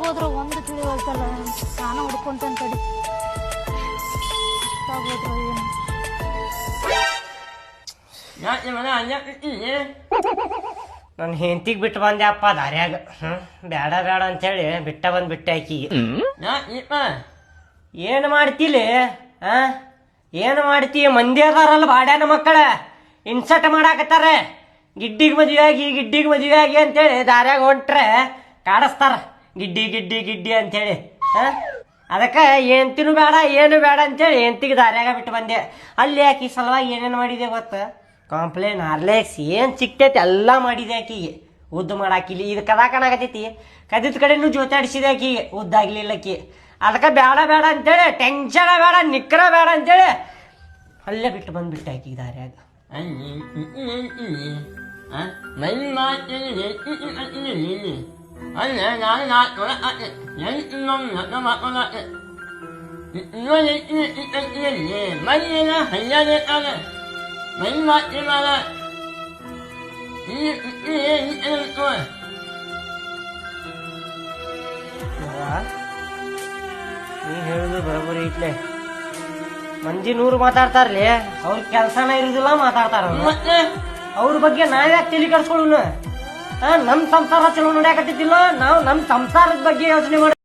ಹೋದ್ರ ಒಂದು ತಿಳಿವಲ್ತಲ್ಲ. ನಾನು ಹುಡ್ಕೊಂತೇನೆ ತಡಿ. ಹೋದ್ರ ಏನು ನನ್ನ ಹೆಂಡತಿಗೆ ಬಿಟ್ಟು ಬಂದೆ ಅಪ್ಪ ದಾರ್ಯಾಗ. ಬೇಡ ಬೇಡ ಅಂತೇಳಿ ಬಿಟ್ಟೆ ಆಕಿಗೆ. ಏನು ಮಾಡ್ತಿಲಿ? ಏನು ಮಾಡ್ತಿ? ಮಂದಿ ಅದಾರಲ್ಲ ಬಾಡ್ಯಾನ ಮಕ್ಕಳ ಇನ್ಸರ್ಟ್ ಮಾಡಾಕತ್ತಾರ. ಗಿಡ್ಡಿಗೆ ಮದುವೆ ಆಗಿ ಅಂತೇಳಿ ದಾರ್ಯಾಗ ಹೊಂಟ್ರೆ ಕಾಡಿಸ್ತಾರ ಗಿಡ್ಡಿ ಗಿಡ್ಡಿ ಗಿಡ್ಡಿ ಅಂತೇಳಿ. ಅದಕ್ಕೆ ಹೆಂಡ್ತಿನೂ ಬೇಡ ಏನು ಬೇಡ ಅಂತೇಳಿ ಹೆಂಡ್ತಿಗೆ ದಾರ್ಯಾಗ ಬಿಟ್ಟು ಬಂದೆ. ಅಲ್ಲಿ ಆಕಿ ಸಲುವಾಗಿ ಏನೇನು ಮಾಡಿದೆ ಗೊತ್ತ? ಕಾಂಪ್ಲೇನ್ ಹಾರ್ಲೆಕ್ಸ್ ಏನು ಸಿಕ್ತೈತಿ ಎಲ್ಲ ಮಾಡಿದೆ ಆಕಿಗೆ. ಉದ್ದು ಮಾಡಾಕಿಲಿ ಇದು ಕದಾಕನಾಗತೈತಿ. ಕದಿದ ಕಡೆನೂ ಜೋತಾಡಿಸಿದೆ ಆಕಿಗೆ, ಉದ್ದಾಗ್ಲಿಲ್ಲ ಆಕಿ. ಅದಕ್ಕೆ ಬೇಡ ಬೇಡ ಅಂತೇಳಿ ಟೆನ್ಷನ್ ಬೇಡ ನಿಕ್ಕರ ಬೇಡ ಅಂತೇಳಿ ಅಲ್ಲೇ ಬಿಟ್ಟು ಬಂದ್ಬಿಟ್ಟೆ ಆಕಿಗೆ ದಾರ್ಯಾಗ. ನೀ ಹೇಳುದು ಬರೋಬ್ಬರಿ ಐತ್ಲೆ. ಮಂದಿ 100 ಮಾತಾಡ್ತಾರ್ಲಿ, ಅವ್ರ ಕೆಲ್ಸನ ಇರುದಿಲ್ಲ ಮಾತಾಡ್ತಾರ. ಅವ್ರ ಬಗ್ಗೆ ನಾವ್ಯಾಕೆ ತಲೆ ಕೆಡ್ಸ್ಕೊಳ್ಳೋಣ? ನಮ್ ಸಂಸಾರ ಚಲೋ ನೋಡ್ಯಾಕತ್ತಿದ್ದಿಲ್ಲ, ನಾವು ನಮ್ ಸಂಸಾರದ ಬಗ್ಗೆ ಯೋಚನೆ ಮಾಡಿ